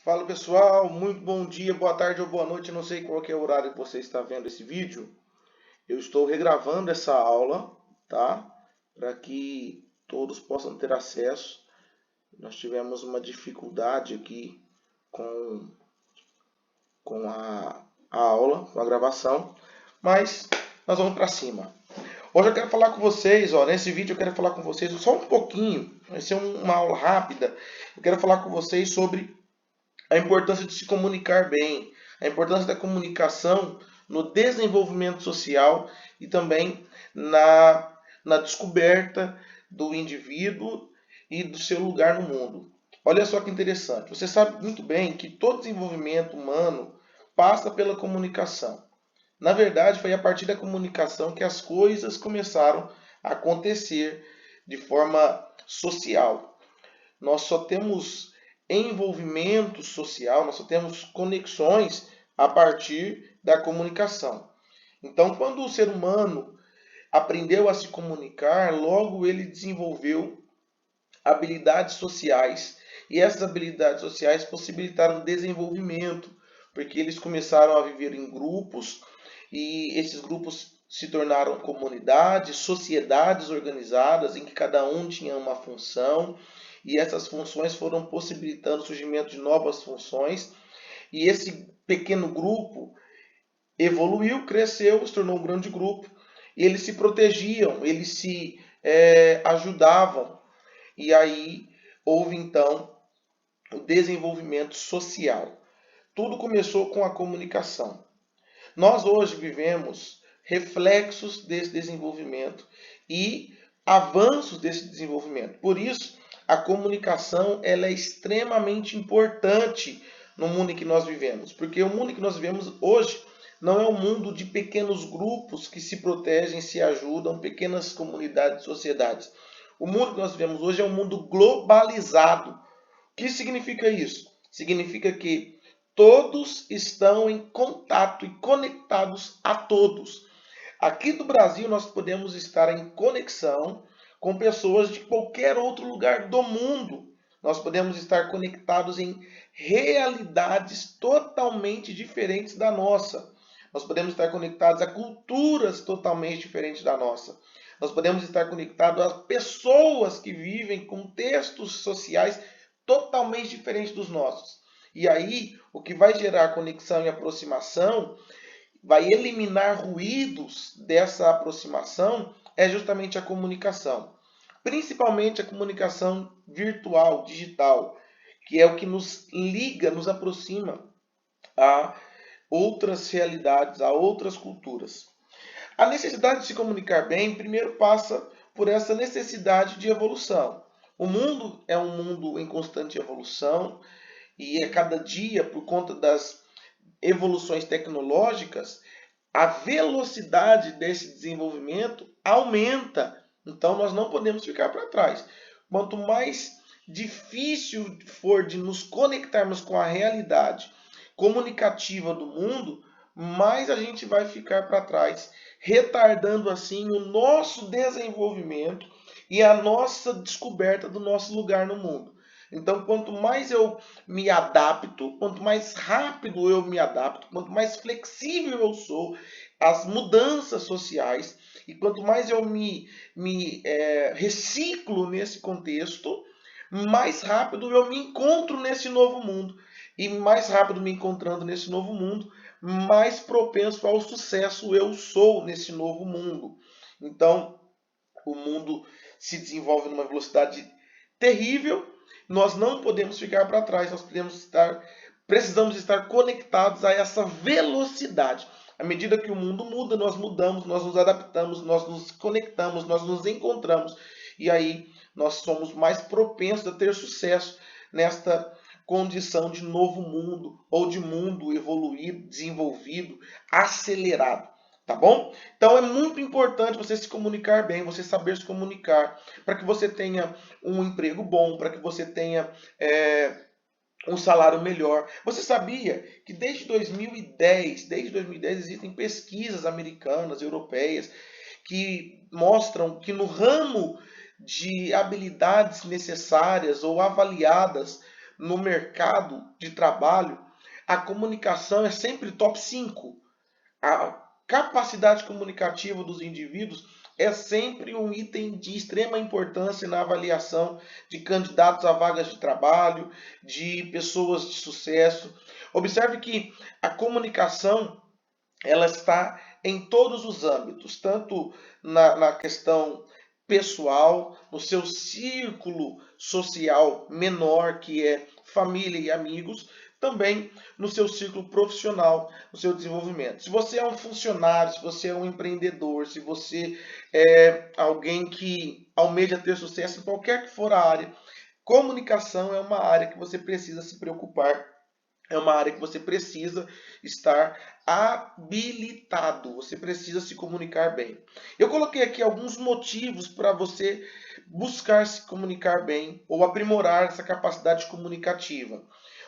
Fala pessoal, muito bom dia, boa tarde ou boa noite, não sei qual que é o horário que você está vendo esse vídeo. Eu estou regravando essa aula, tá? Para que todos possam ter acesso. Nós tivemos uma dificuldade aqui com, com a aula, com a gravação, mas nós vamos para cima. Hoje eu quero falar com vocês, nesse vídeo eu quero falar com vocês só um pouquinho, vai ser uma aula rápida. Eu quero falar com vocês sobre a importância de se comunicar bem, a importância da comunicação no desenvolvimento social e também na descoberta do indivíduo e do seu lugar no mundo. Olha só que interessante, você sabe muito bem que todo desenvolvimento humano passa pela comunicação. Na verdade, foi a partir da comunicação que as coisas começaram a acontecer de forma social. Nós só temos envolvimento social, nós só temos conexões a partir da comunicação. Então, quando o ser humano aprendeu a se comunicar, logo ele desenvolveu habilidades sociais. E essas habilidades sociais possibilitaram o desenvolvimento, porque eles começaram a viver em grupos e esses grupos se tornaram comunidades, sociedades organizadas em que cada um tinha uma função e essas funções foram possibilitando o surgimento de novas funções e esse pequeno grupo evoluiu, cresceu, se tornou um grande grupo e eles se protegiam, eles se ajudavam e aí houve então o desenvolvimento social. Tudo começou com a comunicação. Nós hoje vivemos reflexos desse desenvolvimento e avanços desse desenvolvimento. Por isso, a comunicação ela é extremamente importante no mundo em que nós vivemos, porque o mundo em que nós vivemos hoje não é um mundo de pequenos grupos que se protegem, se ajudam, pequenas comunidades, sociedades. O mundo que nós vivemos hoje é um mundo globalizado. O que significa isso? Significa que todos estão em contato e conectados a todos. Aqui do Brasil nós podemos estar em conexão com pessoas de qualquer outro lugar do mundo. Nós podemos estar conectados em realidades totalmente diferentes da nossa. Nós podemos estar conectados a culturas totalmente diferentes da nossa. Nós podemos estar conectados a pessoas que vivem contextos sociais totalmente diferentes dos nossos. E aí, o que vai gerar conexão e aproximação, vai eliminar ruídos dessa aproximação, é justamente a comunicação. Principalmente a comunicação virtual, digital, que é o que nos liga, nos aproxima a outras realidades, a outras culturas. A necessidade de se comunicar bem, primeiro passa por essa necessidade de evolução. O mundo é um mundo em constante evolução e a cada dia, por conta das evoluções tecnológicas, a velocidade desse desenvolvimento aumenta. Então nós não podemos ficar para trás. Quanto mais difícil for de nos conectarmos com a realidade comunicativa do mundo, mais a gente vai ficar para trás, retardando assim o nosso desenvolvimento e a nossa descoberta do nosso lugar no mundo. Então, quanto mais eu me adapto, quanto mais rápido eu me adapto, quanto mais flexível eu sou às mudanças sociais e quanto mais eu me reciclo nesse contexto, mais rápido eu me encontro nesse novo mundo. E mais rápido me encontrando nesse novo mundo, mais propenso ao sucesso eu sou nesse novo mundo. Então, o mundo se desenvolve numa velocidade terrível. Nós não podemos ficar para trás, nós precisamos estar conectados a essa velocidade. À medida que o mundo muda, nós mudamos, nós nos adaptamos, nós nos conectamos, nós nos encontramos. E aí nós somos mais propensos a ter sucesso nesta condição de novo mundo ou de mundo evoluído, desenvolvido, acelerado. Tá bom? Então é muito importante você se comunicar bem, você saber se comunicar, para que você tenha um emprego bom, para que você tenha um salário melhor. Você sabia que desde 2010 existem pesquisas americanas, europeias, que mostram que no ramo de habilidades necessárias ou avaliadas no mercado de trabalho, a comunicação é sempre top 5. A capacidade comunicativa dos indivíduos é sempre um item de extrema importância na avaliação de candidatos a vagas de trabalho, de pessoas de sucesso. Observe que a comunicação ela está em todos os âmbitos, tanto na questão pessoal, no seu círculo social menor, que é família e amigos, também no seu círculo profissional, no seu desenvolvimento. Se você é um funcionário, se você é um empreendedor, se você é alguém que almeja ter sucesso em qualquer que for a área, comunicação é uma área que você precisa se preocupar, é uma área que você precisa estar habilitado, você precisa se comunicar bem. Eu coloquei aqui alguns motivos para você buscar se comunicar bem ou aprimorar essa capacidade comunicativa.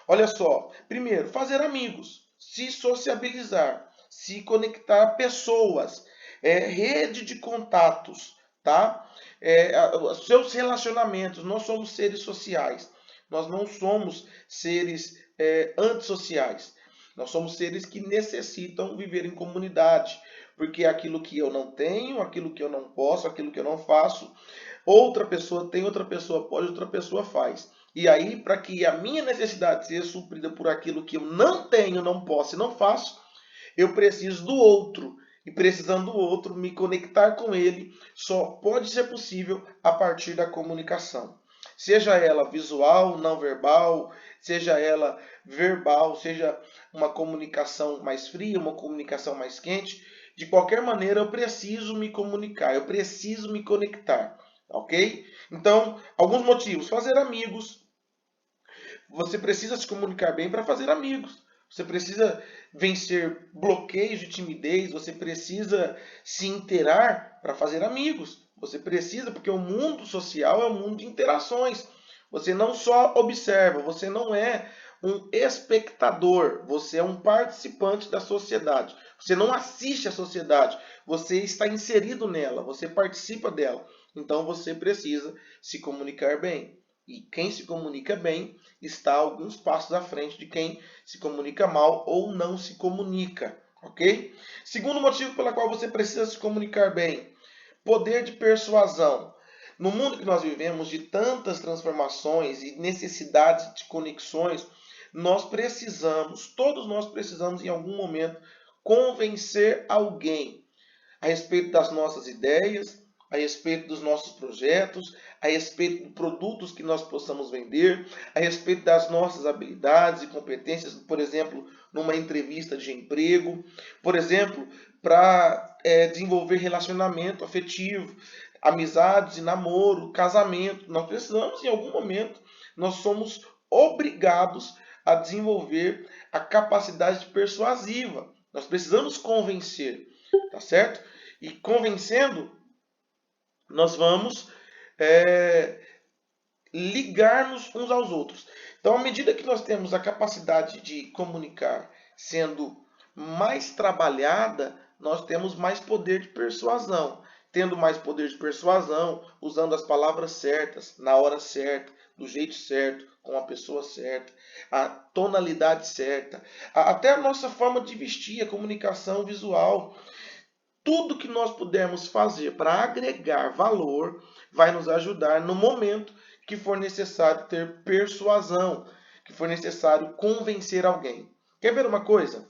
Olha só, primeiro, fazer amigos, se sociabilizar, se conectar a pessoas, rede de contatos, tá? Seus relacionamentos, nós somos seres sociais, nós não somos seres antissociais. Nós somos seres que necessitam viver em comunidade, porque aquilo que eu não tenho, aquilo que eu não posso, aquilo que eu não faço, outra pessoa tem, outra pessoa pode, outra pessoa faz. E aí, para que a minha necessidade seja suprida por aquilo que eu não tenho, não posso e não faço, eu preciso do outro. E precisando do outro, me conectar com ele só pode ser possível a partir da comunicação. Seja ela visual, não verbal, seja ela verbal, seja uma comunicação mais fria, uma comunicação mais quente, de qualquer maneira eu preciso me comunicar, eu preciso me conectar, ok? Então, alguns motivos: fazer amigos. Você precisa se comunicar bem para fazer amigos. Você precisa vencer bloqueios de timidez, você precisa se interar para fazer amigos. Você precisa, porque o mundo social é um mundo de interações. Você não só observa, você não é um espectador, você é um participante da sociedade. Você não assiste à sociedade, você está inserido nela, você participa dela. Então você precisa se comunicar bem. E quem se comunica bem está alguns passos à frente de quem se comunica mal ou não se comunica, ok? Segundo motivo pelo qual você precisa se comunicar bem: poder de persuasão. No mundo que nós vivemos, de tantas transformações e necessidades de conexões, todos nós precisamos em algum momento convencer alguém a respeito das nossas ideias, a respeito dos nossos projetos, a respeito de produtos que nós possamos vender, a respeito das nossas habilidades e competências, por exemplo, numa entrevista de emprego, por exemplo, para desenvolver relacionamento afetivo, amizades e namoro, casamento. Nós precisamos, em algum momento, nós somos obrigados a desenvolver a capacidade persuasiva. Nós precisamos convencer, tá certo? E convencendo, nós vamos ligar-nos uns aos outros. Então, à medida que nós temos a capacidade de comunicar sendo mais trabalhada, nós temos mais poder de persuasão. Tendo mais poder de persuasão, usando as palavras certas, na hora certa, do jeito certo, com a pessoa certa, a tonalidade certa, até a nossa forma de vestir, a comunicação visual. Tudo que nós pudermos fazer para agregar valor vai nos ajudar no momento que for necessário ter persuasão, que for necessário convencer alguém. Quer ver uma coisa?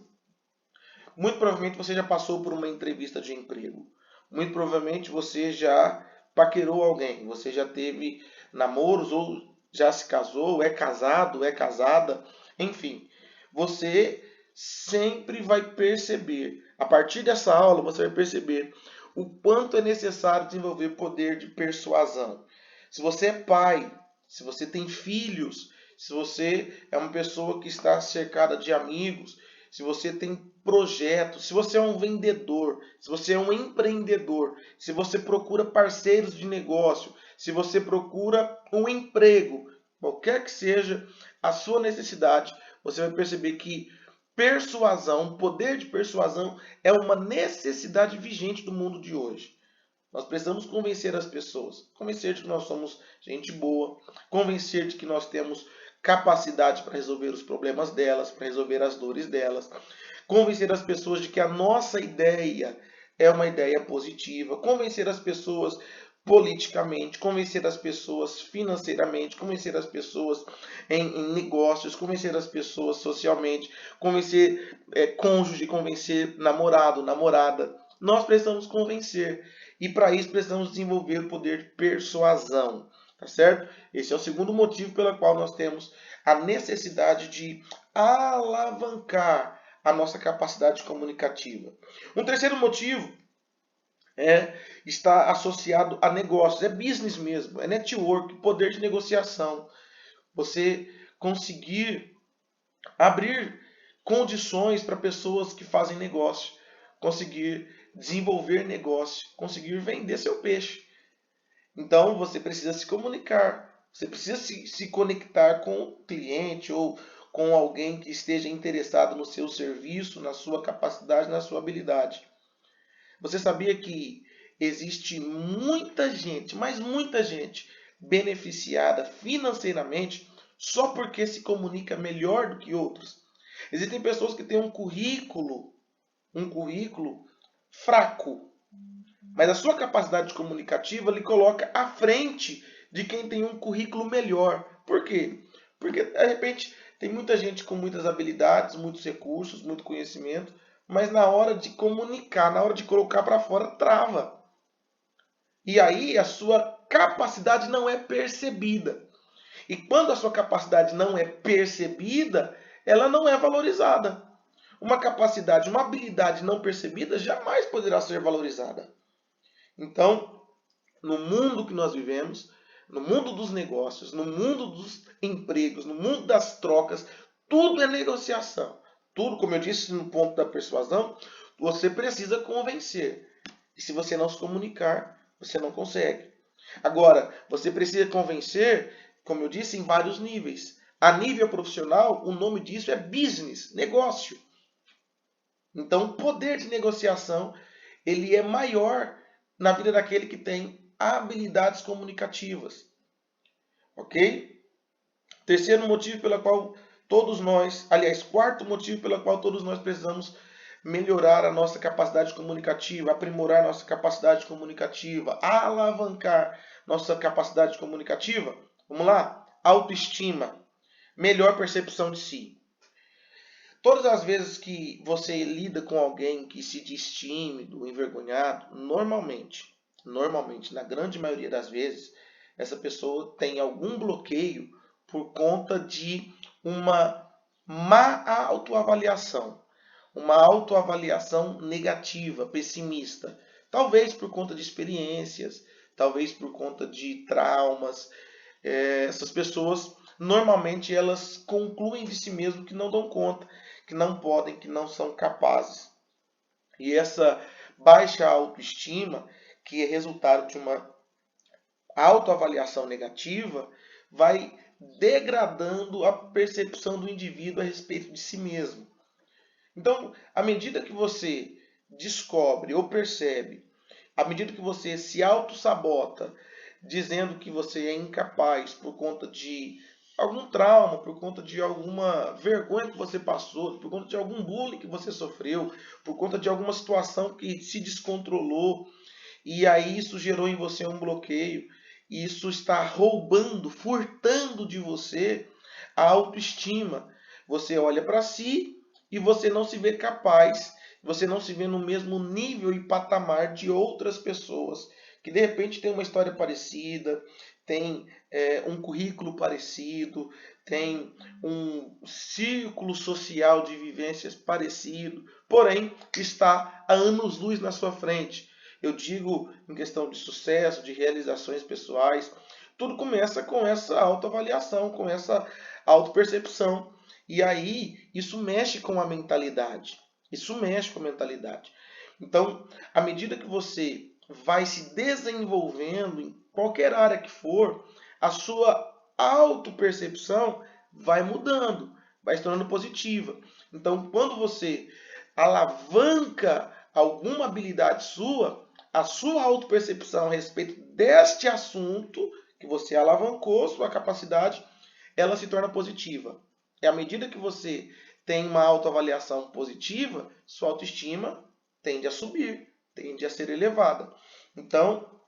Muito provavelmente você já passou por uma entrevista de emprego. Muito provavelmente você já paquerou alguém, você já teve namoros ou já se casou, é casado, é casada, enfim. Você sempre vai perceber, a partir dessa aula você vai perceber o quanto é necessário desenvolver poder de persuasão. Se você é pai, se você tem filhos, se você é uma pessoa que está cercada de amigos, se você tem projetos, se você é um vendedor, se você é um empreendedor, se você procura parceiros de negócio, se você procura um emprego, qualquer que seja a sua necessidade, você vai perceber que persuasão, poder de persuasão é uma necessidade vigente do mundo de hoje. Nós precisamos convencer as pessoas, convencer de que nós somos gente boa, convencer de que nós temos capacidade para resolver os problemas delas, para resolver as dores delas, convencer as pessoas de que a nossa ideia é uma ideia positiva, convencer as pessoas politicamente, convencer as pessoas financeiramente, convencer as pessoas em negócios, convencer as pessoas socialmente, convencer cônjuge, convencer namorado, namorada. Nós precisamos convencer. E para isso precisamos desenvolver o poder de persuasão, tá certo? Esse é o segundo motivo pelo qual nós temos a necessidade de alavancar a nossa capacidade comunicativa. Um terceiro motivo está associado a negócios, é business mesmo, é network, poder de negociação. Você conseguir abrir condições para pessoas que fazem negócio, conseguir desenvolver negócio, conseguir vender seu peixe. Então você precisa se comunicar, você precisa se conectar com o cliente ou com alguém que esteja interessado no seu serviço, na sua capacidade, na sua habilidade. Você sabia que existe muita gente, mas muita gente, beneficiada financeiramente só porque se comunica melhor do que outros? Existem pessoas que têm um currículo fraco, mas a sua capacidade comunicativa lhe coloca à frente de quem tem um currículo melhor. Por quê? Porque, de repente, tem muita gente com muitas habilidades, muitos recursos, muito conhecimento, mas na hora de comunicar, na hora de colocar para fora, trava. E aí a sua capacidade não é percebida. E quando a sua capacidade não é percebida, ela não é valorizada. Uma capacidade, uma habilidade não percebida jamais poderá ser valorizada. Então, no mundo que nós vivemos, no mundo dos negócios, no mundo dos empregos, no mundo das trocas, tudo é negociação. Tudo, como eu disse no ponto da persuasão, você precisa convencer. E se você não se comunicar, você não consegue. Agora, você precisa convencer, como eu disse, em vários níveis. A nível profissional, o nome disso é business, negócio. Então, o poder de negociação, ele é maior na vida daquele que tem habilidades comunicativas. Ok? Terceiro motivo pelo qual todos nós, aliás, quarto motivo pelo qual todos nós precisamos melhorar a nossa capacidade comunicativa, aprimorar nossa capacidade comunicativa, alavancar nossa capacidade comunicativa. Vamos lá? Autoestima, melhor percepção de si. Todas as vezes que você lida com alguém que se diz tímido, envergonhado, normalmente, na grande maioria das vezes, essa pessoa tem algum bloqueio por conta de uma má autoavaliação, uma autoavaliação negativa, pessimista. Talvez por conta de experiências, talvez por conta de traumas. Essas pessoas, normalmente, elas concluem de si mesmo que não dão conta, que não podem, que não são capazes. E essa baixa autoestima, que é resultado de uma autoavaliação negativa, vai degradando a percepção do indivíduo a respeito de si mesmo. Então, à medida que você descobre ou percebe, à medida que você se auto-sabota, dizendo que você é incapaz por conta de algum trauma, por conta de alguma vergonha que você passou, por conta de algum bullying que você sofreu, por conta de alguma situação que se descontrolou, e aí isso gerou em você um bloqueio, e isso está roubando, furtando de você a autoestima. Você olha para si e você não se vê capaz, você não se vê no mesmo nível e patamar de outras pessoas que de repente têm uma história parecida, tem um currículo parecido, tem um círculo social de vivências parecido, porém está a anos-luz na sua frente. Eu digo em questão de sucesso, de realizações pessoais, tudo começa com essa autoavaliação, com essa autopercepção. E aí, isso mexe com a mentalidade. Isso mexe com a mentalidade. Então, à medida que você vai se desenvolvendo em qualquer área que for, a sua autopercepção vai mudando, vai se tornando positiva. Então, quando você alavanca alguma habilidade sua, a sua autopercepção a respeito deste assunto, que você alavancou sua capacidade, ela se torna positiva. E à medida que você tem uma autoavaliação positiva, sua autoestima tende a subir, tende a ser elevada. Então,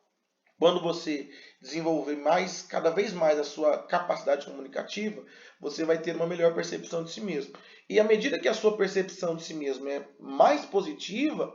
quando você desenvolver cada vez mais a sua capacidade comunicativa, você vai ter uma melhor percepção de si mesmo. E à medida que a sua percepção de si mesmo é mais positiva,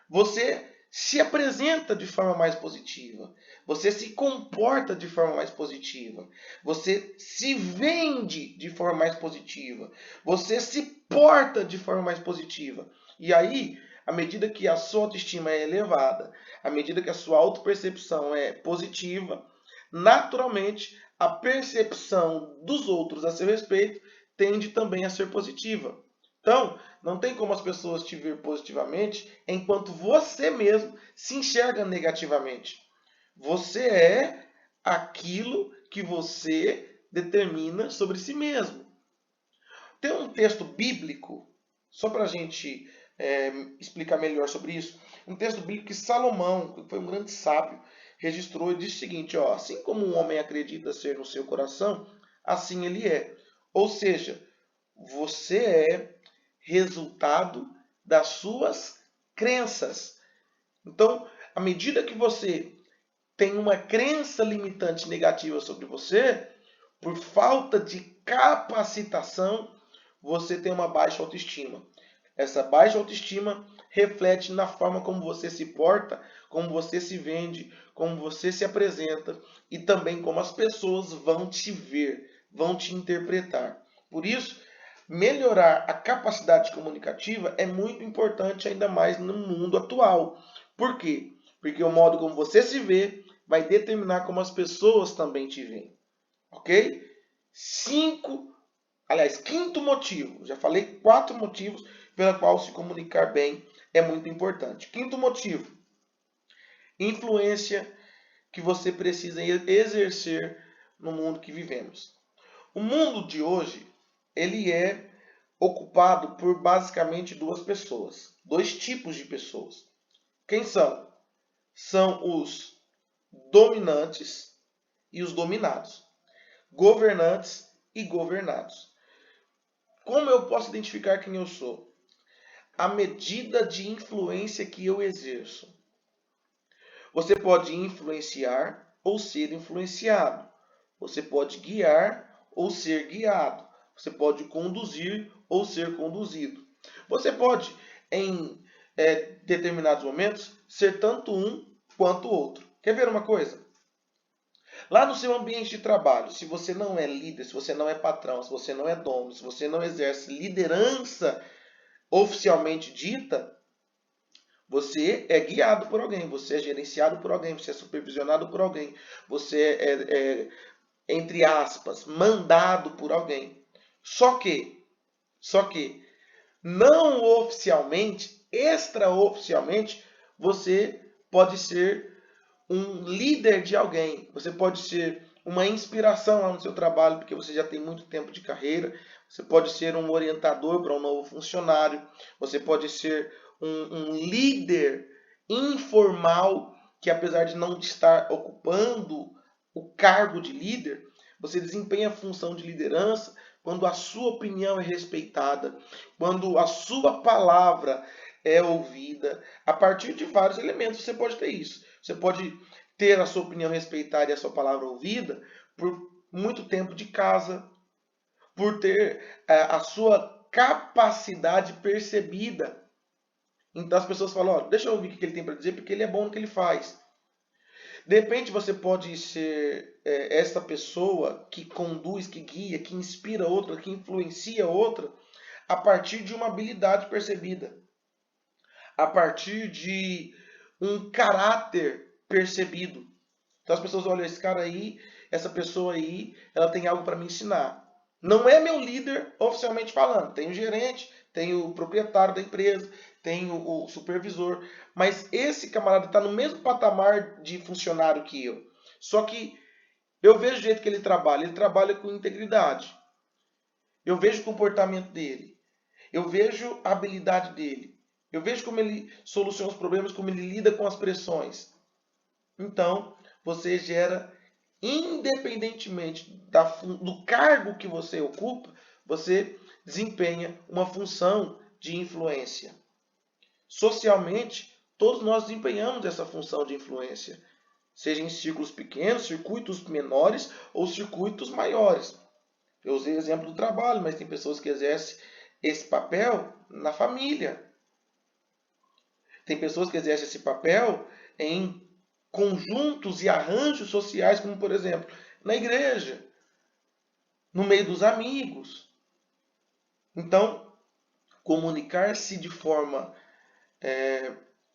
você se apresenta de forma mais positiva. Você se comporta de forma mais positiva. Você se vende de forma mais positiva. Você se porta de forma mais positiva. E aí, à medida que a sua autoestima é elevada, à medida que a sua autopercepção é positiva, naturalmente a percepção dos outros a seu respeito tende também a ser positiva. Então, não tem como as pessoas te ver positivamente enquanto você mesmo se enxerga negativamente. Você é aquilo que você determina sobre si mesmo. Tem um texto bíblico, só para a gente explicar melhor sobre isso, um texto bíblico que Salomão, que foi um grande sábio, registrou e diz o seguinte, ó, assim como um homem acredita ser no seu coração, assim ele é. Ou seja, você é resultado das suas crenças. Então, à medida que você tem uma crença limitante negativa sobre você, por falta de capacitação, você tem uma baixa autoestima. Essa baixa autoestima reflete na forma como você se porta, como você se vende, como você se apresenta e também como as pessoas vão te ver, vão te interpretar. Por isso, melhorar a capacidade comunicativa é muito importante, ainda mais no mundo atual. Por quê? Porque o modo como você se vê vai determinar como as pessoas também te veem. Ok? Quinto motivo. Já falei 4 motivos pela qual se comunicar bem é muito importante. Quinto motivo. Influência que você precisa exercer no mundo que vivemos. O mundo de hoje, ele é ocupado por basicamente 2 pessoas. 2 tipos de pessoas. Quem são? São os dominantes e os dominados. Governantes e governados. Como eu posso identificar quem eu sou? A medida de influência que eu exerço. Você pode influenciar ou ser influenciado. Você pode guiar ou ser guiado. Você pode conduzir ou ser conduzido. Você pode, em determinados momentos, ser tanto um quanto o outro. Quer ver uma coisa? Lá no seu ambiente de trabalho, se você não é líder, se você não é patrão, se você não é dono, se você não exerce liderança oficialmente dita, você é guiado por alguém, você é gerenciado por alguém, você é supervisionado por alguém, você entre aspas, mandado por alguém. Só que, não oficialmente, extraoficialmente, você pode ser um líder de alguém. Você pode ser uma inspiração lá no seu trabalho, porque você já tem muito tempo de carreira. Você pode ser um orientador para um novo funcionário. Você pode ser um líder informal, que apesar de não estar ocupando o cargo de líder, você desempenha a função de liderança quando a sua opinião é respeitada, quando a sua palavra é ouvida. A partir de vários elementos você pode ter isso. Você pode ter a sua opinião respeitada e a sua palavra ouvida por muito tempo de casa, por ter a sua capacidade percebida. Então as pessoas falam, olha, deixa eu ouvir o que ele tem para dizer, porque ele é bom no que ele faz. De repente você pode ser essa pessoa que conduz, que guia, que inspira outra, que influencia outra, a partir de uma habilidade percebida, a partir de um caráter percebido. Então as pessoas olham, esse cara aí, essa pessoa aí, ela tem algo para me ensinar. Não é meu líder oficialmente falando. Tem o gerente, tem o proprietário da empresa, tem o supervisor. Mas esse camarada está no mesmo patamar de funcionário que eu. Só que eu vejo o jeito que ele trabalha com integridade. Eu vejo o comportamento dele. Eu vejo a habilidade dele. Eu vejo como ele soluciona os problemas, como ele lida com as pressões. Então, você gera, independentemente do cargo que você ocupa, você desempenha uma função de influência. Socialmente, todos nós desempenhamos essa função de influência, seja em círculos pequenos, circuitos menores ou circuitos maiores. Eu usei o exemplo do trabalho, mas tem pessoas que exercem esse papel na família. Tem pessoas que exercem esse papel em conjuntos e arranjos sociais, como por exemplo, na igreja, no meio dos amigos. Então, comunicar-se de forma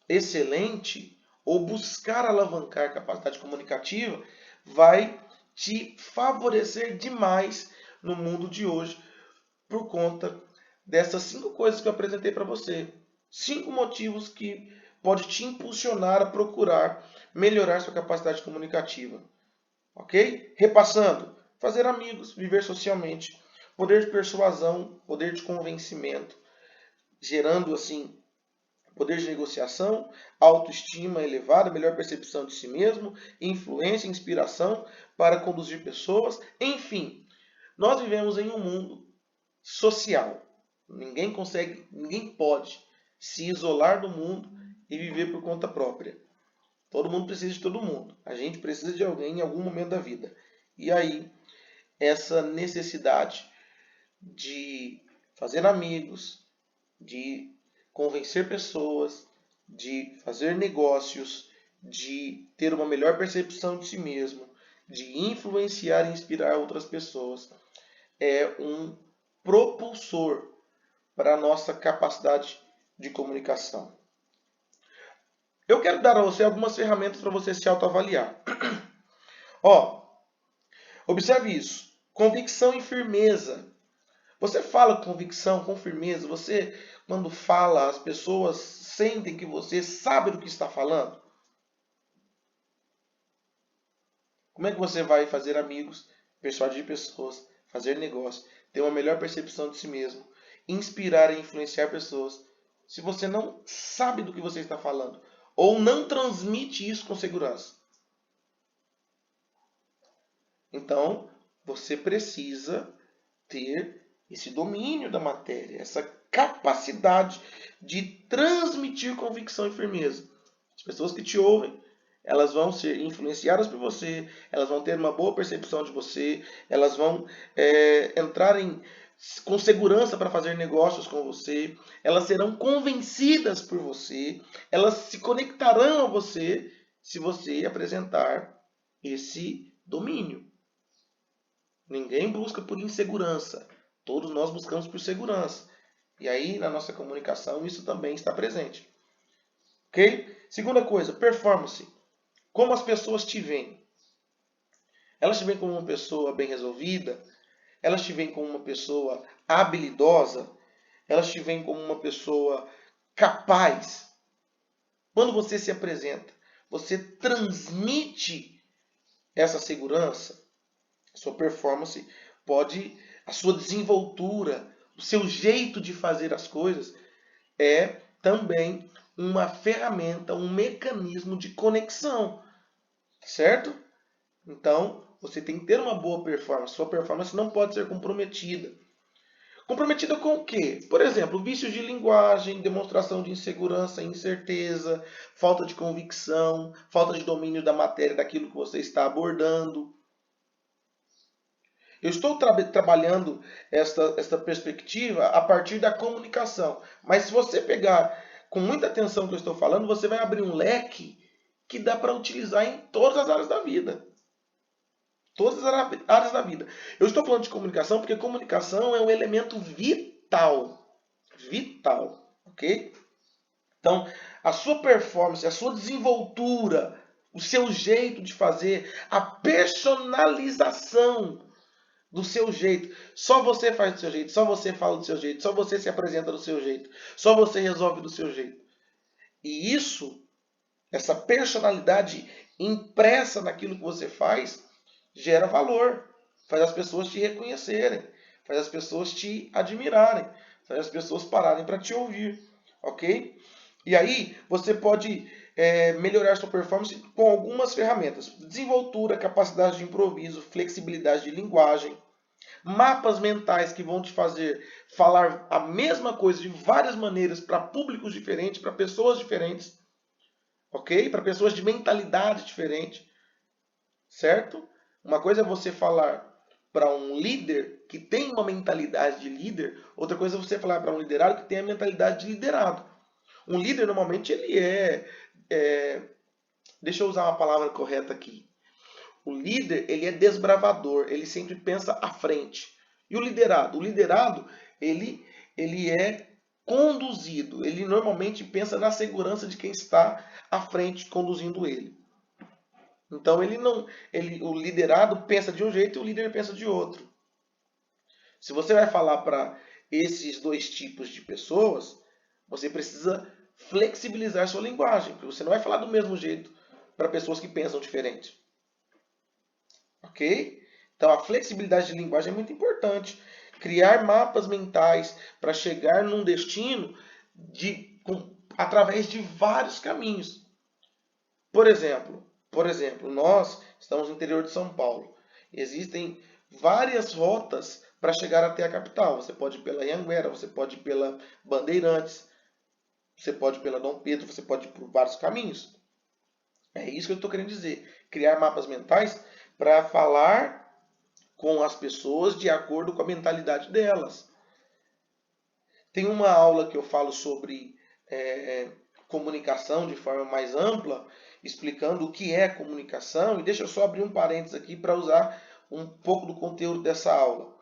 excelente ou buscar alavancar a capacidade comunicativa vai te favorecer demais no mundo de hoje por conta dessas 5 coisas que eu apresentei para você. 5 motivos que pode te impulsionar a procurar melhorar sua capacidade comunicativa. Ok? Repassando, fazer amigos, viver socialmente, poder de persuasão, poder de convencimento, gerando assim poder de negociação, autoestima elevada, melhor percepção de si mesmo, influência, inspiração para conduzir pessoas. Enfim, nós vivemos em um mundo social. Ninguém pode se isolar do mundo e viver por conta própria. Todo mundo precisa de todo mundo. A gente precisa de alguém em algum momento da vida. E aí, essa necessidade de fazer amigos, de convencer pessoas, de fazer negócios, de ter uma melhor percepção de si mesmo, de influenciar e inspirar outras pessoas, é um propulsor para a nossa capacidade de comunicação. Eu quero dar a você algumas ferramentas para você se autoavaliar. Observe isso. Convicção e firmeza. Você fala com convicção, com firmeza. Você, quando fala, as pessoas sentem que você sabe do que está falando. Como é que você vai fazer amigos, persuadir pessoas, fazer negócio, ter uma melhor percepção de si mesmo, inspirar e influenciar pessoas, se você não sabe do que você está falando ou não transmite isso com segurança? Então, você precisa ter esse domínio da matéria, essa capacidade de transmitir convicção e firmeza. As pessoas que te ouvem, elas vão ser influenciadas por você, elas vão ter uma boa percepção de você, elas vão entrar com segurança para fazer negócios com você, elas serão convencidas por você, elas se conectarão a você se você apresentar esse domínio. Ninguém busca por insegurança. Todos nós buscamos por segurança. E aí, na nossa comunicação, isso também está presente. Ok? Segunda coisa, performance. Como as pessoas te veem? Elas te veem como uma pessoa bem resolvida? Elas te veem como uma pessoa habilidosa? Elas te veem como uma pessoa capaz? Quando você se apresenta, você transmite essa segurança? A sua performance pode, a sua desenvoltura, o seu jeito de fazer as coisas é também uma ferramenta, um mecanismo de conexão, certo? Então, você tem que ter uma boa performance. Sua performance não pode ser comprometida. Comprometida com o quê? Por exemplo, vícios de linguagem, demonstração de insegurança, incerteza, falta de convicção, falta de domínio da matéria daquilo que você está abordando. Eu estou trabalhando esta perspectiva a partir da comunicação. Mas se você pegar com muita atenção o que eu estou falando, você vai abrir um leque que dá para utilizar em todas as áreas da vida. Todas as áreas da vida. Eu estou falando de comunicação porque comunicação é um elemento vital. Vital. Ok? Então, a sua performance, a sua desenvoltura, o seu jeito de fazer, a personalização do seu jeito. Só você faz do seu jeito, só você fala do seu jeito, só você se apresenta do seu jeito, só você resolve do seu jeito. E isso, essa personalidade impressa naquilo que você faz, gera valor, faz as pessoas te reconhecerem, faz as pessoas te admirarem, faz as pessoas pararem para te ouvir. ok? E aí você pode melhorar sua performance com algumas ferramentas. Desenvoltura, capacidade de improviso, flexibilidade de linguagem, mapas mentais que vão te fazer falar a mesma coisa de várias maneiras para públicos diferentes, para pessoas diferentes, ok? Para pessoas de mentalidade diferente, certo? Uma coisa é você falar para um líder que tem uma mentalidade de líder, outra coisa é você falar para um liderado que tem a mentalidade de liderado. Um líder, normalmente, ele deixa eu usar uma palavra correta aqui. O líder, ele é desbravador, ele sempre pensa à frente. E o liderado? O liderado, ele é conduzido. Ele normalmente pensa na segurança de quem está à frente conduzindo ele. Então o liderado pensa de um jeito e o líder pensa de outro. Se você vai falar para esses dois tipos de pessoas, você precisa flexibilizar sua linguagem, porque você não vai falar do mesmo jeito para pessoas que pensam diferente. Ok? Então a flexibilidade de linguagem é muito importante. Criar mapas mentais para chegar num destino através de vários caminhos. Por exemplo, nós estamos no interior de São Paulo. Existem várias rotas para chegar até a capital. Você pode ir pela Anhanguera, você pode ir pela Bandeirantes, você pode ir pela Dom Pedro, você pode ir por vários caminhos. É isso que eu estou querendo dizer. Criar mapas mentais para falar com as pessoas de acordo com a mentalidade delas. Tem uma aula que eu falo sobre comunicação de forma mais ampla, explicando o que é comunicação. E deixa eu só abrir um parênteses aqui para usar um pouco do conteúdo dessa aula.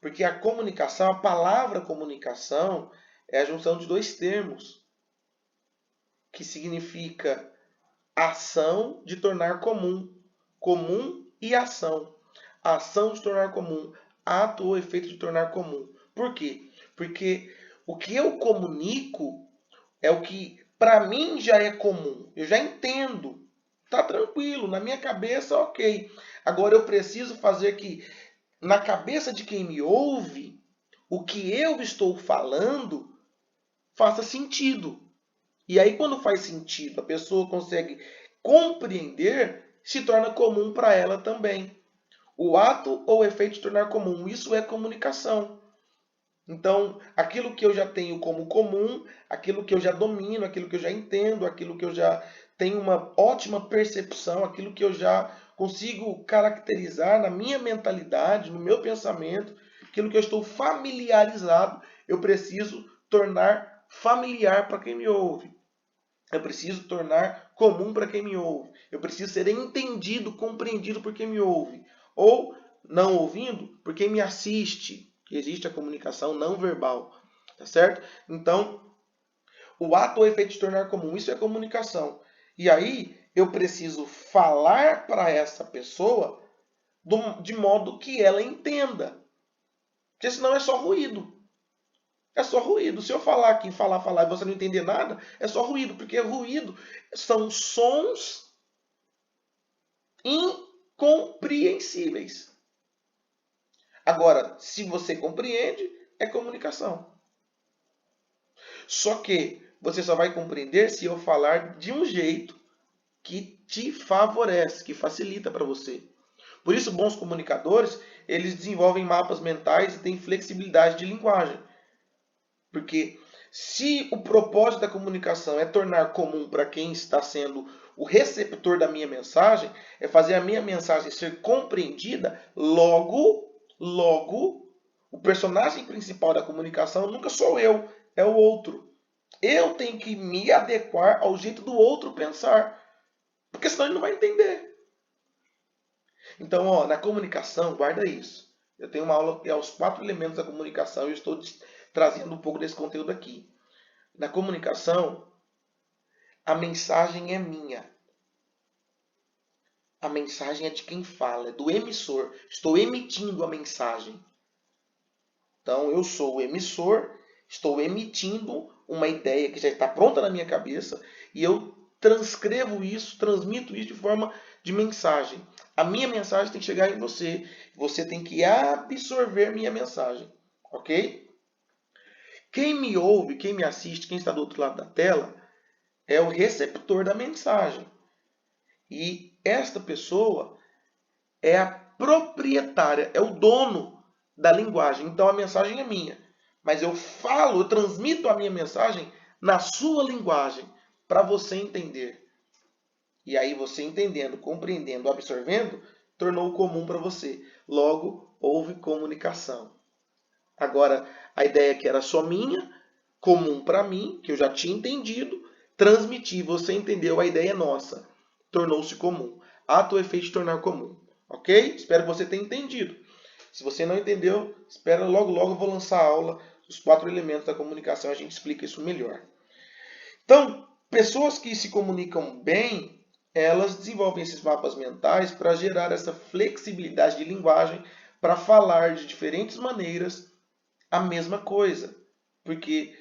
Porque a comunicação, a palavra comunicação, é a junção de dois termos, que significa ação de tornar comum. Comum e ação. A ação de tornar comum. Ato ou efeito de tornar comum. Por quê? Porque o que eu comunico é o que para mim já é comum. Eu já entendo. Tá tranquilo. Na minha cabeça, ok. Agora eu preciso fazer que na cabeça de quem me ouve, o que eu estou falando faça sentido. E aí, quando faz sentido, a pessoa consegue compreender, se torna comum para ela também. O ato ou o efeito de tornar comum, isso é comunicação. Então, aquilo que eu já tenho como comum, aquilo que eu já domino, aquilo que eu já entendo, aquilo que eu já tenho uma ótima percepção, aquilo que eu já consigo caracterizar na minha mentalidade, no meu pensamento, aquilo que eu estou familiarizado, eu preciso tornar familiar para quem me ouve. Eu preciso tornar comum para quem me ouve. Eu preciso ser entendido, compreendido por quem me ouve. Ou, não ouvindo, por quem me assiste. Existe a comunicação não verbal. Tá certo? Então, o ato ou efeito de tornar comum, isso é comunicação. E aí, eu preciso falar para essa pessoa de modo que ela entenda. Porque senão é só ruído. É só ruído. Se eu falar aqui, falar e você não entender nada, é só ruído. Porque ruído são sons incompreensíveis. Agora, se você compreende, é comunicação. Só que você só vai compreender se eu falar de um jeito que te favorece, que facilita para você. Por isso, bons comunicadores, eles desenvolvem mapas mentais e têm flexibilidade de linguagem. Porque se o propósito da comunicação é tornar comum para quem está sendo o receptor da minha mensagem, é fazer a minha mensagem ser compreendida, logo, o personagem principal da comunicação nunca sou eu, é o outro. Eu tenho que me adequar ao jeito do outro pensar, porque senão ele não vai entender. Então, na comunicação, guarda isso. Eu tenho uma aula que é os 4 elementos da comunicação e eu estou trazendo um pouco desse conteúdo aqui. Na comunicação, a mensagem é minha. A mensagem é de quem fala, é do emissor. Estou emitindo a mensagem. Então, eu sou o emissor, estou emitindo uma ideia que já está pronta na minha cabeça e eu transcrevo isso, transmito isso de forma de mensagem. A minha mensagem tem que chegar em você. Você tem que absorver minha mensagem. Ok? Quem me ouve, quem me assiste, quem está do outro lado da tela, é o receptor da mensagem. E esta pessoa é a proprietária, é o dono da linguagem. Então a mensagem é minha. Mas eu falo, eu transmito a minha mensagem na sua linguagem, para você entender. E aí você entendendo, compreendendo, absorvendo, tornou comum para você. Logo, houve comunicação. Agora, a ideia que era só minha, comum para mim, que eu já tinha entendido, transmiti, você entendeu, a ideia é nossa. Tornou-se comum. Ato ou efeito de tornar comum. Ok? Espero que você tenha entendido. Se você não entendeu, espera logo eu vou lançar a aula, os 4 elementos da comunicação, a gente explica isso melhor. Então, pessoas que se comunicam bem, elas desenvolvem esses mapas mentais para gerar essa flexibilidade de linguagem para falar de diferentes maneiras a mesma coisa. Porque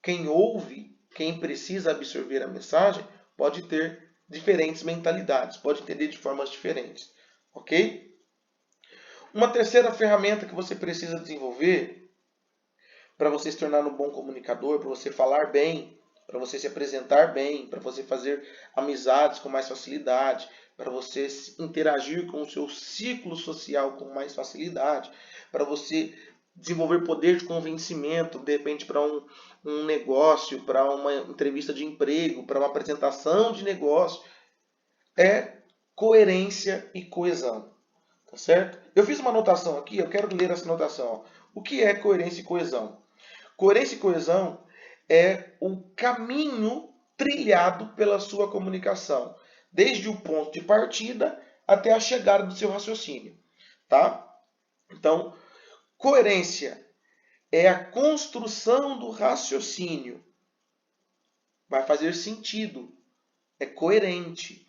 quem ouve, quem precisa absorver a mensagem, pode ter diferentes mentalidades, pode entender de formas diferentes. Ok? Uma terceira ferramenta que você precisa desenvolver para você se tornar um bom comunicador, para você falar bem, para você se apresentar bem, para você fazer amizades com mais facilidade, para você interagir com o seu ciclo social com mais facilidade, para você desenvolver poder de convencimento, de repente para um negócio, para uma entrevista de emprego, para uma apresentação de negócio, é coerência e coesão. Tá certo? Eu fiz uma anotação aqui, eu quero ler essa anotação. Ó. O que é coerência e coesão? Coerência e coesão é o caminho trilhado pela sua comunicação, desde o ponto de partida até a chegada do seu raciocínio. Tá? Então, coerência é a construção do raciocínio. Vai fazer sentido. É coerente.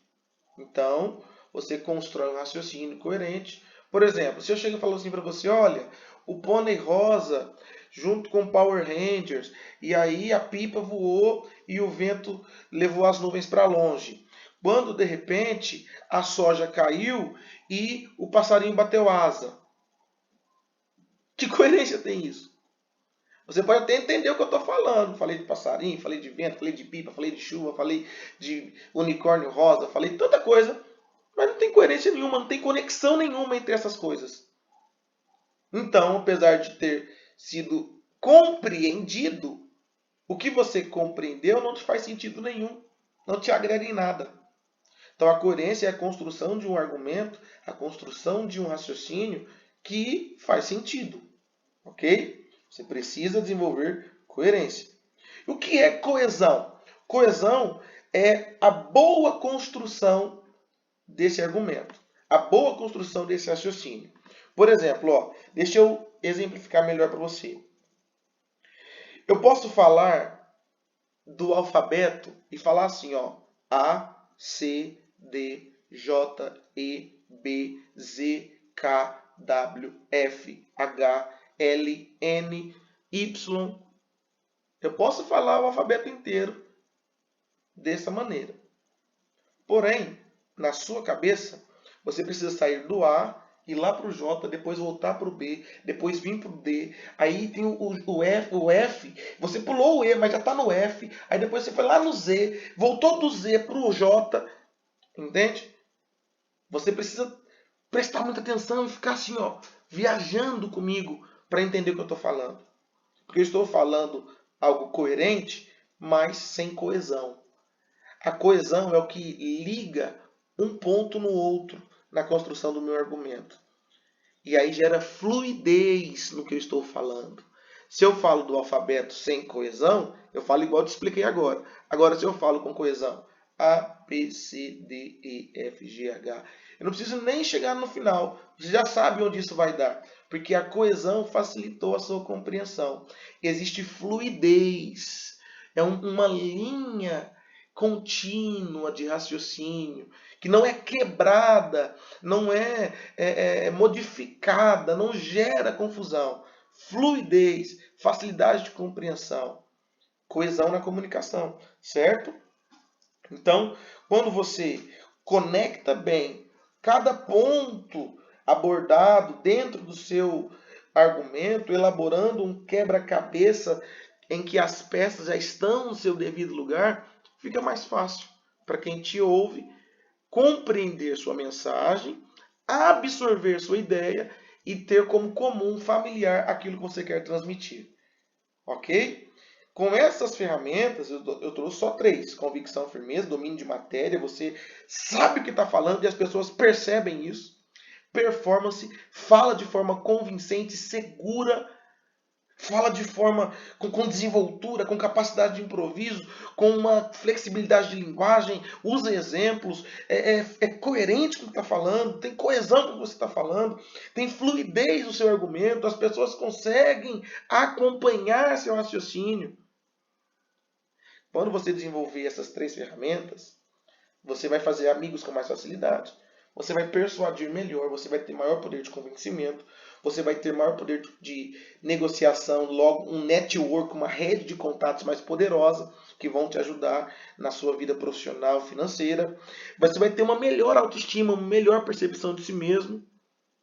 Então, você constrói um raciocínio coerente. Por exemplo, se eu chego e falo assim para você, olha, o pônei rosa junto com o Power Rangers, e aí a pipa voou e o vento levou as nuvens para longe. Quando, de repente, a soja caiu e o passarinho bateu asa. Que coerência tem isso? Você pode até entender o que eu estou falando. Falei de passarinho, falei de vento, falei de pipa, falei de chuva, falei de unicórnio rosa, falei de tanta coisa. Mas não tem coerência nenhuma, não tem conexão nenhuma entre essas coisas. Então, apesar de ter sido compreendido, o que você compreendeu não te faz sentido nenhum, não te agrega em nada. Então, a coerência é a construção de um argumento, a construção de um raciocínio que faz sentido. Ok? Você precisa desenvolver coerência. O que é coesão? Coesão é a boa construção desse argumento, a boa construção desse raciocínio. Por exemplo, ó, deixa eu exemplificar melhor para você. Eu posso falar do alfabeto e falar assim, ó, A, C, D, J, E, B, Z, K, W, F, H, L, N, Y. Eu posso falar o alfabeto inteiro dessa maneira. Porém, na sua cabeça, você precisa sair do A, ir lá para o J, depois voltar para o B, depois vir para o D. Aí tem o F, você pulou o E, mas já está no F. Aí depois você foi lá no Z, voltou do Z para o J. Entende? Você precisa prestar muita atenção e ficar assim, ó, viajando comigo para entender o que eu estou falando. Porque eu estou falando algo coerente, mas sem coesão. A coesão é o que liga um ponto no outro na construção do meu argumento. E aí gera fluidez no que eu estou falando. Se eu falo do alfabeto sem coesão, eu falo igual eu te expliquei agora. Agora, se eu falo com coesão, A, B, C, D, E, F, G, H, eu não preciso nem chegar no final. Você já sabe onde isso vai dar. Porque a coesão facilitou a sua compreensão. Existe fluidez. É uma linha contínua de raciocínio, que não é quebrada, não é modificada, não gera confusão. Fluidez, facilidade de compreensão, coesão na comunicação, certo? Então, quando você conecta bem cada ponto abordado dentro do seu argumento, elaborando um quebra-cabeça em que as peças já estão no seu devido lugar, fica mais fácil para quem te ouve compreender sua mensagem, absorver sua ideia e ter como comum familiar aquilo que você quer transmitir. Ok? Com essas ferramentas, eu trouxe só 3. Convicção, firmeza, domínio de matéria. Você sabe o que está falando e as pessoas percebem isso. Performance, fala de forma convincente, segura, fala de forma com desenvoltura, com capacidade de improviso, com uma flexibilidade de linguagem, usa exemplos, é coerente com o que está falando, tem coesão com o que você está falando, tem fluidez no seu argumento, as pessoas conseguem acompanhar seu raciocínio. Quando você desenvolver essas 3 ferramentas, você vai fazer amigos com mais facilidade. Você vai persuadir melhor, você vai ter maior poder de convencimento, você vai ter maior poder de negociação, logo um network, uma rede de contatos mais poderosa que vão te ajudar na sua vida profissional, financeira. Você vai ter uma melhor autoestima, uma melhor percepção de si mesmo.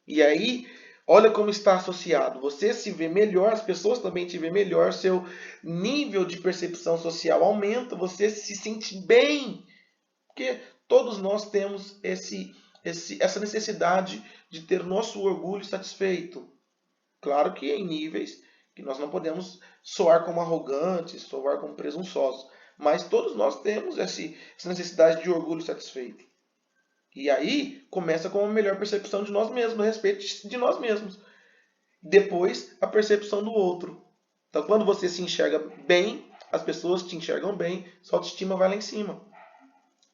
E aí, olha como está associado. Você se vê melhor, as pessoas também te veem melhor, seu nível de percepção social aumenta, você se sente bem. Porque todos nós temos essa necessidade de ter o nosso orgulho satisfeito. Claro que em níveis que nós não podemos soar como arrogantes, soar como presunçosos. Mas todos nós temos essa necessidade de orgulho satisfeito. E aí começa com uma melhor percepção de nós mesmos, a respeito de nós mesmos. Depois, a percepção do outro. Então, quando você se enxerga bem, as pessoas te enxergam bem, sua autoestima vai lá em cima.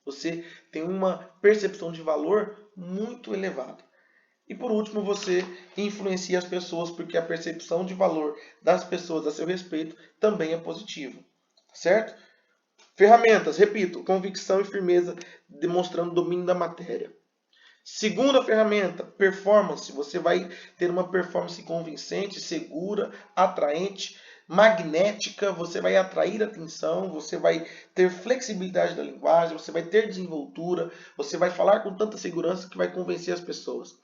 Você tem uma percepção de valor muito elevada. E por último, você influencia as pessoas, porque a percepção de valor das pessoas a seu respeito também é positiva. Certo? Ferramentas, repito, convicção e firmeza, demonstrando domínio da matéria. Segunda ferramenta, performance. Você vai ter uma performance convincente, segura, atraente, magnética. Você vai atrair atenção, você vai ter flexibilidade da linguagem, você vai ter desenvoltura, você vai falar com tanta segurança que vai convencer as pessoas.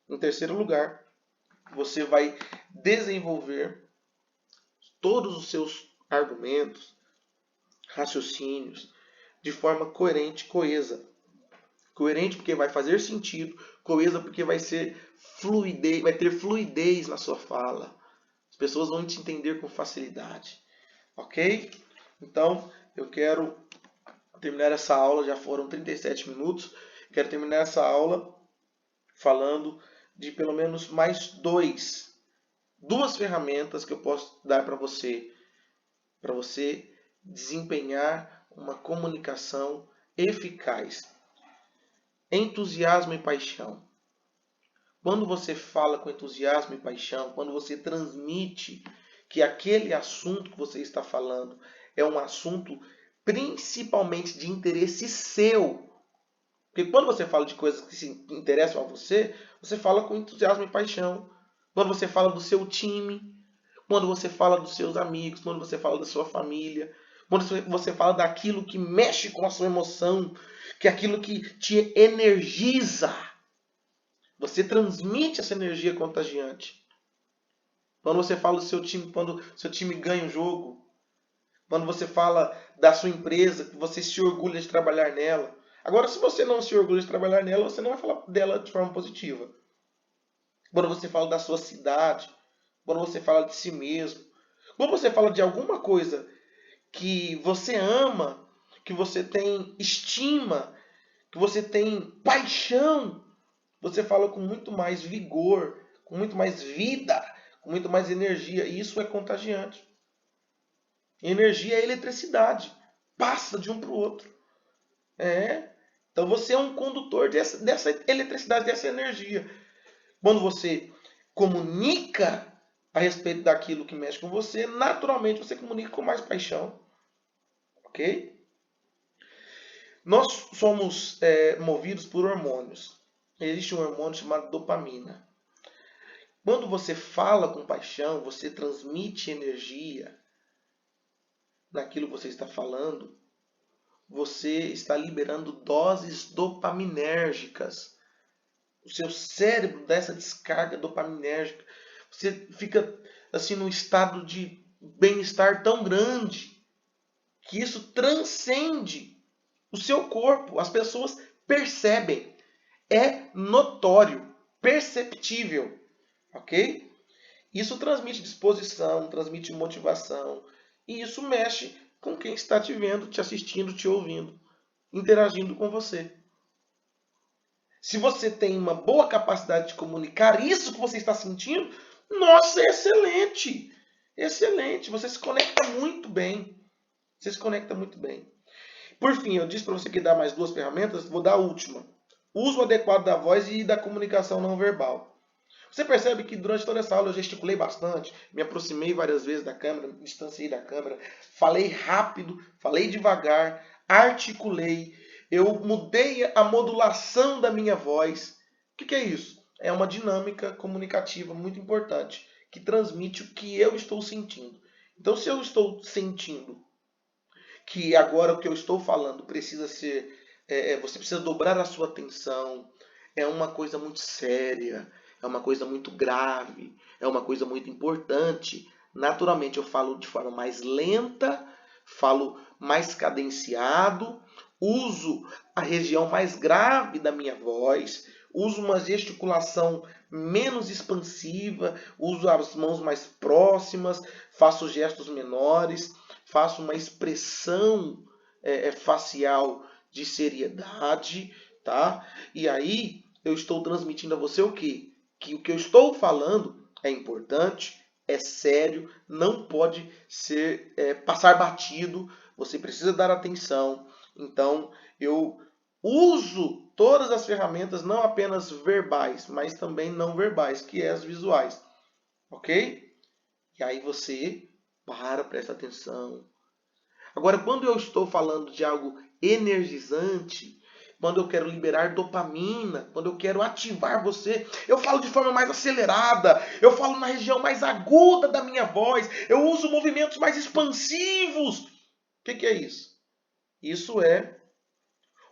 Em terceiro lugar, você vai desenvolver todos os seus argumentos, raciocínios, de forma coerente, coesa. Coerente porque vai fazer sentido, coesa porque vai ser fluidez, vai ter fluidez na sua fala. As pessoas vão te entender com facilidade. Ok? Então, eu quero terminar essa aula, já foram 37 minutos. Quero terminar essa aula falando de pelo menos mais duas ferramentas que eu posso dar para você desempenhar uma comunicação eficaz. Entusiasmo e paixão. Quando você fala com entusiasmo e paixão, quando você transmite que aquele assunto que você está falando é um assunto principalmente de interesse seu. Porque quando você fala de coisas que se interessam a você, você fala com entusiasmo e paixão. Quando você fala do seu time, quando você fala dos seus amigos, quando você fala da sua família, quando você fala daquilo que mexe com a sua emoção, que é aquilo que te energiza. Você transmite essa energia contagiante. Quando você fala do seu time, quando seu time ganha um jogo, quando você fala da sua empresa, que você se orgulha de trabalhar nela. Agora, se você não se orgulha de trabalhar nela, você não vai falar dela de forma positiva. Quando você fala da sua cidade, quando você fala de si mesmo, quando você fala de alguma coisa que você ama, que você tem estima, que você tem paixão, você fala com muito mais vigor, com muito mais vida, com muito mais energia. E isso é contagiante. Energia é eletricidade. Passa de um para o outro. Então você é um condutor dessa eletricidade, dessa energia. Quando você comunica a respeito daquilo que mexe com você, naturalmente você comunica com mais paixão. Ok? Nós somos movidos por hormônios. Existe um hormônio chamado dopamina. Quando você fala com paixão, você transmite energia naquilo que você está falando, você está liberando doses dopaminérgicas. O seu cérebro dá essa descarga dopaminérgica. Você fica assim num estado de bem-estar tão grande que isso transcende o seu corpo. As pessoas percebem. É notório, perceptível, ok? Isso transmite disposição, transmite motivação, e isso mexe com quem está te vendo, te assistindo, te ouvindo, interagindo com você. Se você tem uma boa capacidade de comunicar isso que você está sentindo, nossa, é excelente! Excelente! Você se conecta muito bem. Você se conecta muito bem. Por fim, eu disse para você que dá mais 2 ferramentas, vou dar a última. Uso adequado da voz e da comunicação não verbal. Você percebe que durante toda essa aula eu gesticulei bastante, me aproximei várias vezes da câmera, me distanciei da câmera, falei rápido, falei devagar, articulei, eu mudei a modulação da minha voz. O que é isso? É uma dinâmica comunicativa muito importante, que transmite o que eu estou sentindo. Então, se eu estou sentindo que agora o que eu estou falando precisa ser, você precisa dobrar a sua atenção, é uma coisa muito séria, é uma coisa muito grave, é uma coisa muito importante. Naturalmente eu falo de forma mais lenta, falo mais cadenciado, uso a região mais grave da minha voz, uso uma gesticulação menos expansiva, uso as mãos mais próximas, faço gestos menores, faço uma expressão facial de seriedade, tá? E aí eu estou transmitindo a você o quê? Que o que eu estou falando é importante, é sério, não pode ser passar batido, você precisa dar atenção. Então eu uso todas as ferramentas, não apenas verbais, mas também não verbais, que é as visuais, ok? E aí você presta atenção. Agora, quando eu estou falando de algo energizante, quando eu quero liberar dopamina, quando eu quero ativar você, eu falo de forma mais acelerada, eu falo na região mais aguda da minha voz, eu uso movimentos mais expansivos. O que é isso? Isso é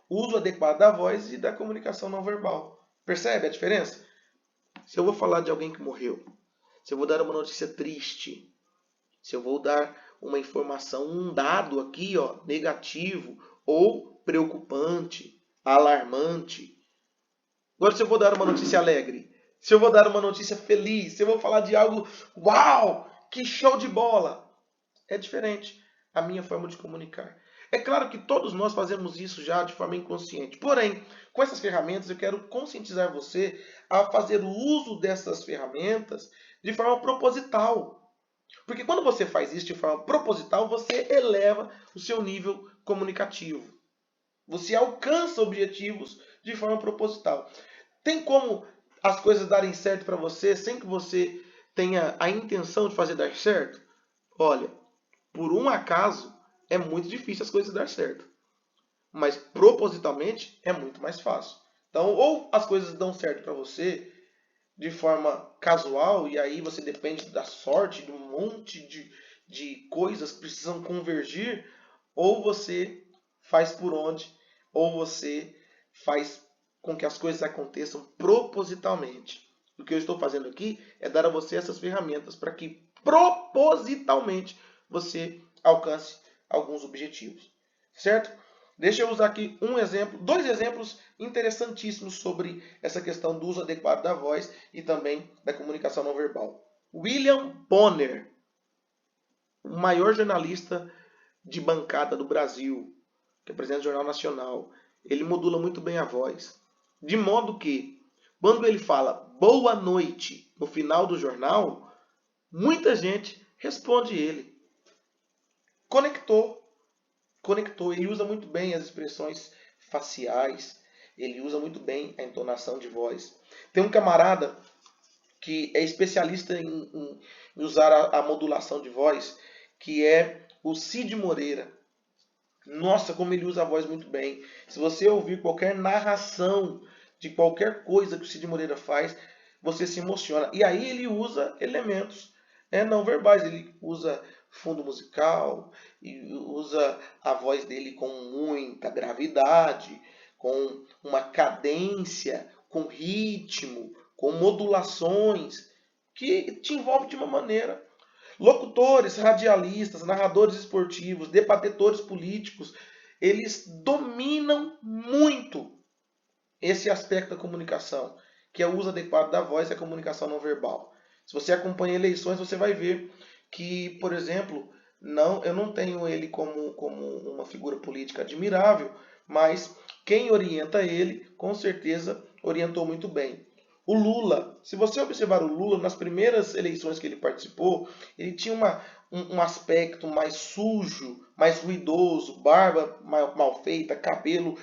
uso adequado da voz e da comunicação não verbal. Percebe a diferença? Se eu vou falar de alguém que morreu, se eu vou dar uma notícia triste, se eu vou dar uma informação, um dado aqui, ó, negativo ou preocupante, alarmante. Agora, se eu vou dar uma notícia alegre, se eu vou dar uma notícia feliz, se eu vou falar de algo, uau, que show de bola, é diferente a minha forma de comunicar. É claro que todos nós fazemos isso já de forma inconsciente. Porém, com essas ferramentas, eu quero conscientizar você a fazer o uso dessas ferramentas de forma proposital. Porque quando você faz isso de forma proposital, você eleva o seu nível comunicativo. Você alcança objetivos de forma proposital. Tem como as coisas darem certo para você sem que você tenha a intenção de fazer dar certo? Olha, por um acaso é muito difícil as coisas dar certo. Mas propositalmente é muito mais fácil. Então, ou as coisas dão certo para você de forma casual, e aí você depende da sorte, de um monte de coisas que precisam convergir, ou você faz por onde, ou você faz com que as coisas aconteçam propositalmente. O que eu estou fazendo aqui é dar a você essas ferramentas para que propositalmente você alcance alguns objetivos. Certo? Deixa eu usar aqui um exemplo, 2 exemplos interessantíssimos sobre essa questão do uso adequado da voz e também da comunicação não verbal. William Bonner, o maior jornalista de bancada do Brasil, que é presidente do Jornal Nacional, ele modula muito bem a voz. De modo que, quando ele fala boa noite no final do jornal, muita gente responde ele. Conectou. Ele usa muito bem as expressões faciais, ele usa muito bem a entonação de voz. Tem um camarada que é especialista em usar a modulação de voz, que é o Cid Moreira. Nossa, como ele usa a voz muito bem. Se você ouvir qualquer narração de qualquer coisa que o Cid Moreira faz, você se emociona. E aí ele usa elementos não verbais, ele usa fundo musical, e usa a voz dele com muita gravidade, com uma cadência, com ritmo, com modulações, que te envolve de uma maneira. Locutores, radialistas, narradores esportivos, debatedores políticos, eles dominam muito esse aspecto da comunicação, que é o uso adequado da voz e a comunicação não verbal. Se você acompanha eleições, você vai ver que, por exemplo, eu não tenho ele como uma figura política admirável, mas quem orienta ele, com certeza, orientou muito bem. O Lula, se você observar o Lula, nas primeiras eleições que ele participou, ele tinha um aspecto mais sujo, mais ruidoso, barba mal feita, cabelo,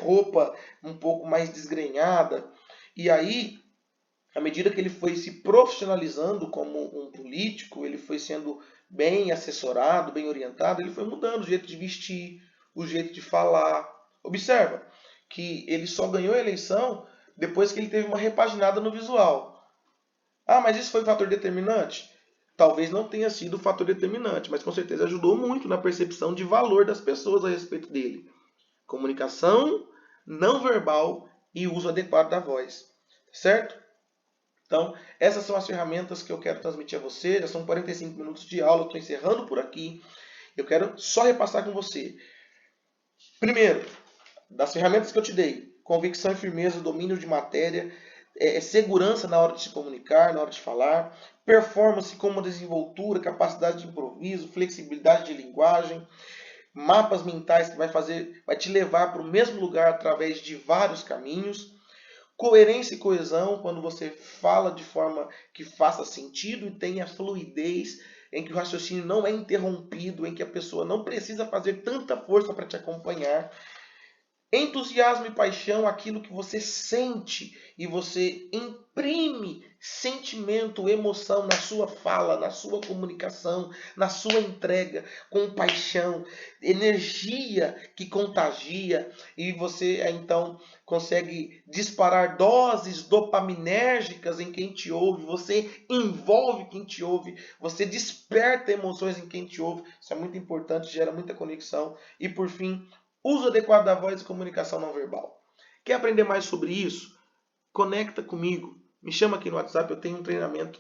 roupa um pouco mais desgrenhada. E aí, à medida que ele foi se profissionalizando como um político, ele foi sendo bem assessorado, bem orientado, ele foi mudando o jeito de vestir, o jeito de falar. Observa que ele só ganhou a eleição depois que ele teve uma repaginada no visual. Ah, mas isso foi um fator determinante? Talvez não tenha sido o fator determinante, mas com certeza ajudou muito na percepção de valor das pessoas a respeito dele. Comunicação não verbal e uso adequado da voz. Certo? Então, essas são as ferramentas que eu quero transmitir a você. Já são 45 minutos de aula, eu estou encerrando por aqui. Eu quero só repassar com você. Primeiro, das ferramentas que eu te dei, convicção e firmeza, domínio de matéria, segurança na hora de se comunicar, na hora de falar, performance como desenvoltura, capacidade de improviso, flexibilidade de linguagem, mapas mentais que vai te levar para o mesmo lugar através de vários caminhos, coerência e coesão, quando você fala de forma que faça sentido e tenha fluidez, em que o raciocínio não é interrompido, em que a pessoa não precisa fazer tanta força para te acompanhar. Entusiasmo e paixão, aquilo que você sente e você imprime sentimento, emoção na sua fala, na sua comunicação, na sua entrega, com paixão, energia que contagia e você então consegue disparar doses dopaminérgicas em quem te ouve, você envolve quem te ouve, você desperta emoções em quem te ouve. Isso é muito importante, gera muita conexão e por fim, uso adequado da voz e comunicação não verbal. Quer aprender mais sobre isso? Conecta comigo. Me chama aqui no WhatsApp, eu tenho um treinamento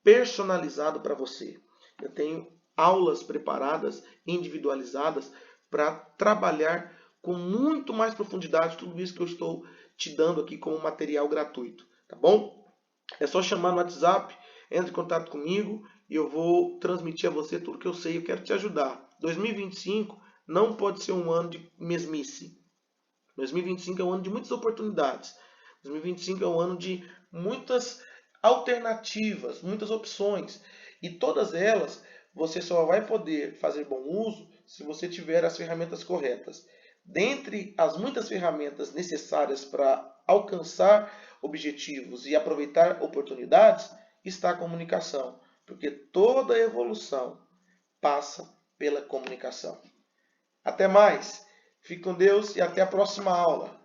personalizado para você. Eu tenho aulas preparadas, individualizadas, para trabalhar com muito mais profundidade tudo isso que eu estou te dando aqui como material gratuito. Tá bom? É só chamar no WhatsApp, entre em contato comigo e eu vou transmitir a você tudo que eu sei. Eu quero te ajudar. 2025 não pode ser um ano de mesmice. 2025 é um ano de muitas oportunidades. 2025 é um ano de muitas alternativas, muitas opções. E todas elas você só vai poder fazer bom uso se você tiver as ferramentas corretas. Dentre as muitas ferramentas necessárias para alcançar objetivos e aproveitar oportunidades, está a comunicação. Porque toda evolução passa pela comunicação. Até mais. Fique com Deus e até a próxima aula.